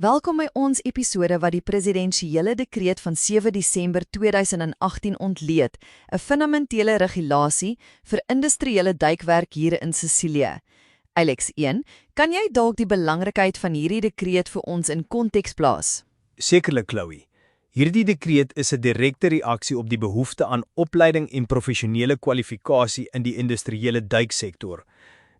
Welkom by ons episode wat die presidensiële dekreet van 7 Desember 2018 ontleed, 'n fundamentele regulasie vir industriële duikwerk hier in Sicilië. Alex 1, kan jy dalk die belangrikheid van hierdie dekreet vir ons in konteks plaas? Sekerlik, Chloe. Hierdie dekreet is 'n direkte reaksie op die behoefte aan opleiding en professionele kwalifikasie in die industriële duiksektor.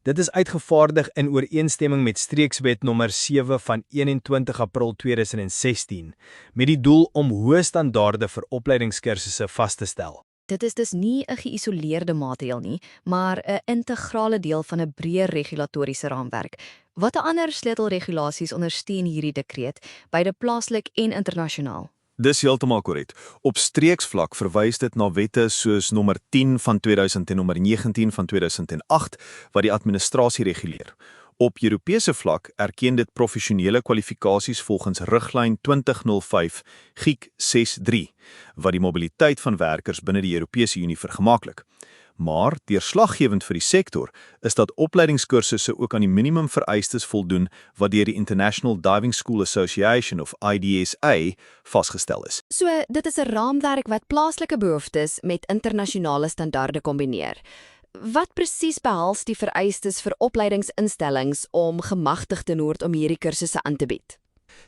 Dit is uitgevaardig in ooreenstemming met Streekswet nommer 7 van 21 April 2016, met die doel om hoë standaarde vir opleidingskursusse vas te stel. Dit is dus nie 'n geïsoleerde maatreël nie, maar 'n integrale deel van 'n breër regulatoriese raamwerk. Watter ander sleutelregulasies ondersteun hierdie dekreet, beide plaaslik en internasionaal? Dis heeltemal korrek. Op streeksvlak verwys dit na wette soos nommer 10 van 2000 en nommer 19 van 2008 wat die administrasie reguleer. Op Europese vlak erken dit professionele kwalifikasies volgens riglyn 2005 Griek 63 wat die mobiliteit van werkers binne die Europese Unie vergemaklik. Maar deurslaggewend vir die sektor is dat opleidingskursusse ook aan die minimumvereistes voldoen wat deur die International Diving School Association of IDSA vasgestel is. So, dit is 'n raamwerk wat plaaslike behoeftes met internasionale standaarde kombineer. Wat presies behels die vereistes vir opleidingsinstellings om gemagtig te word om hierdie kursusse aan te bied?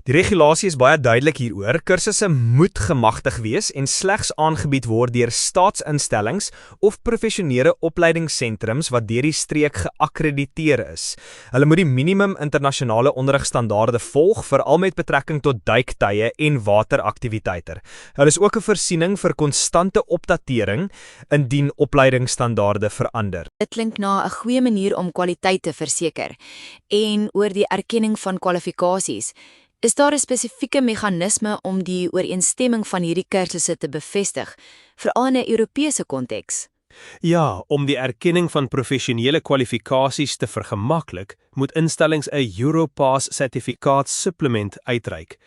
Die regulasie is baie duidelik hieroor. Kursusse moet gemagtig wees en slegs aangebied word deur staatsinstellings of professionele opleidingssentrums wat deur die streek geakkrediteer is. Hulle moet die minimum internasionale onderrigstandaarde volg, veral met betrekking tot duiktye en wateraktiwiteite. Daar is ook 'n voorsiening vir konstante opdatering indien opleidingsstandaarde verander. Dit klink na 'n goeie manier om kwaliteit te verseker. En oor die erkenning van kwalifikasies, is daar 'n spesifieke meganisme om die ooreenstemming van hierdie kursusse te bevestig, veral in 'n Europese konteks? Ja, om die erkenning van professionele kwalifikasies te vergemaklik, moet instellings 'n Europass-sertifikaat supplement uitreik.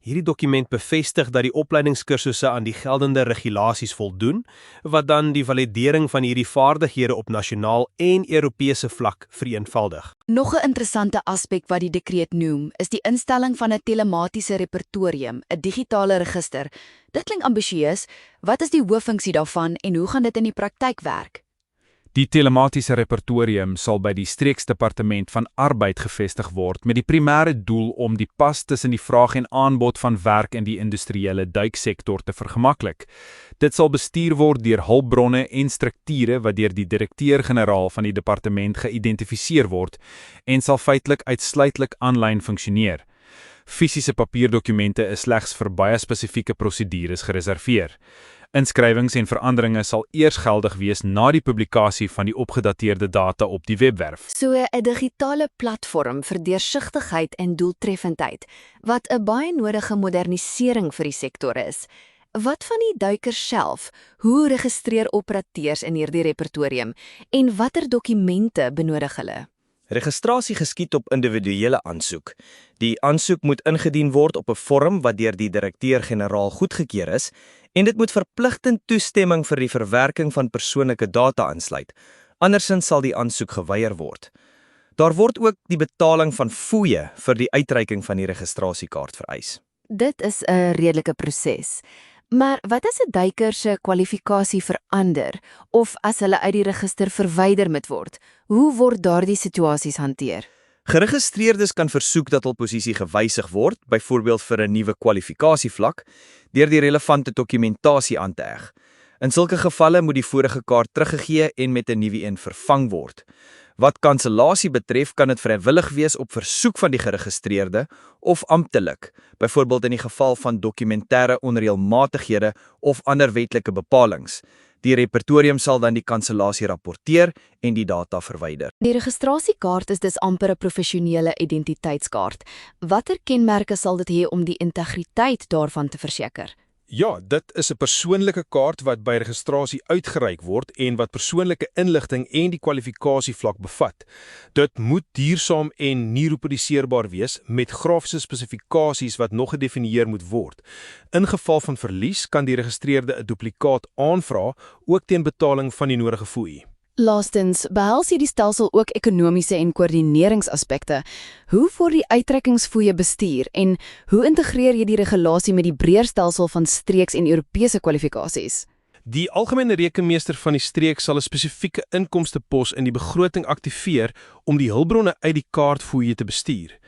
Hierdie dokument bevestig dat die opleidingskursusse aan die geldende regulasies voldoen, wat dan die validering van hierdie vaardighede op nasionaal en Europese vlak vereenvoudig. Nog 'n interessante aspek wat die dekreet noem, is die instelling van 'n telematiese repertorium, 'n digitale register. Dit klink ambisieus. Wat is die hooffunksie daarvan en hoe gaan dit in die praktyk werk? Die telematiese repertorium sal by die Streeksdepartement van Arbeid gevestig word met die primêre doel om die pas tussen die vraag en aanbod van werk in die industriële duiksektor te vergemaklik. Dit sal bestuur word deur hulpbronne en strukture wat deur die direkteur-generaal van die departement geïdentifiseer word en sal feitelik uitsluitlik aanlyn funksioneer. Fisiese papierdokumente is slegs vir baie spesifieke prosedures gereserveer. Inskrywings en veranderinge sal eers geldig wees na die publikasie van die opgedateerde data op die webwerf. So 'n digitale platform vir deursigtigheid en doeltreffendheid, wat 'n baie nodige modernisering vir die sektor is. Wat van die duikers self? Hoe registreer operateurs in hierdie repertorium en watter dokumente benodig hulle? Registrasie geskied op individuele aansoek. Die aansoek moet ingedien word op 'n vorm wat deur die direkteur-generaal goedgekeur is en dit moet verpligtend toestemming vir die verwerking van persoonlike data aansluit. Andersins sal die aansoek geweier word. Daar word ook die betaling van fooie vir die uitreiking van die registrasiekaart vereis. Dit is 'n redelike proses. Maar wat as 'n duiker se kwalifikasie verander of as hulle uit die register verwyder moet word? Hoe word daardie situasies hanteer? Geregistreerdes kan versoek dat hul posisie gewysig word, byvoorbeeld vir 'n nuwe kwalifikasievlak, deur die relevante dokumentasie aan te heg. In sulke gevalle moet die vorige kaart teruggegee en met 'n nuwe een vervang word. Wat kansellasie betref, kan dit vrywillig wees op versoek van die geregistreerde of amptelik, byvoorbeeld in die geval van dokumentêre onreëlmatighede of ander wetlike bepalings. Die repertorium sal dan die kansellasie rapporteer en die data verwyder. Die registrasiekaart is dus amper 'n professionele identiteitskaart. Watter kenmerke sal dit hê om die integriteit daarvan te verseker? Ja, dit is 'n persoonlike kaart wat by registrasie uitgereik word en wat persoonlike inligting en die kwalifikasievlak bevat. Dit moet duursaam en nie reproduseerbaar wees met grafiese spesifikasies wat nog gedefinieer moet word. In geval van verlies kan die geregistreerde 'n duplikaat aanvra, ook teen betaling van die nodige fooi. Laastens, behels hierdie stelsel ook ekonomiese en koördineringsaspekte. Hoe word die uittrekkingsfooie bestuur en hoe integreer jy die regulasie met die breër stelsel van streeks en Europese kwalifikasies? Die algemene rekenmeester van die streek sal 'n spesifieke inkomstepos in die begroting aktiveer om die hulpbronne uit die kaartfooie te bestuur.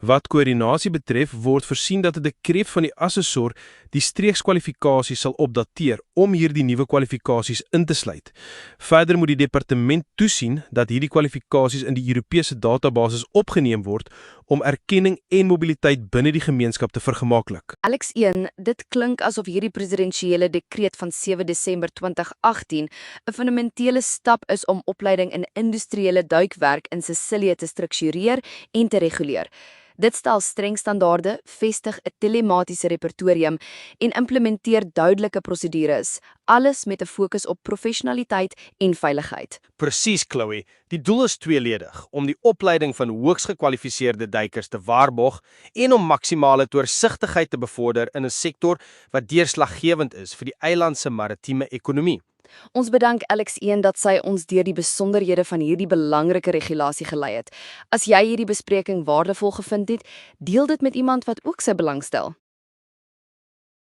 Wat koördinasie betref, word voorsien dat 'n dekreet van die assessor die streekskwalifikasies sal opdateer om hierdie nuwe kwalifikasies in te sluit. Verder moet die departement toesien dat hierdie kwalifikasies in die Europese databasis opgeneem word om erkenning en mobiliteit binne die gemeenskap te vergemaklik. Alex 1, dit klink asof hierdie presidensiële dekreet van 7 Desember 2018 'n fundamentele stap is om opleiding in industriële duikwerk in Sicilië te struktureer en te reguleer. Dit stel streng standaarde, vestig 'n telematiese repertorium en implementeer duidelike prosedures, alles met 'n fokus op professionaliteit en veiligheid. Presies, Chloe. Die doel is tweeledig, om die opleiding van hoogs gekwalifiseerde duikers te waarborg en om maksimale deursigtigheid te bevorder in 'n sektor wat deurslaggewend is vir die eiland se maritieme ekonomie. Ons bedank Alex 1 dat sy ons deur die besonderhede van hierdie belangrike regulasie gelei het. As jy hierdie bespreking waardevol gevind het, deel dit met iemand wat ook sy belangstel.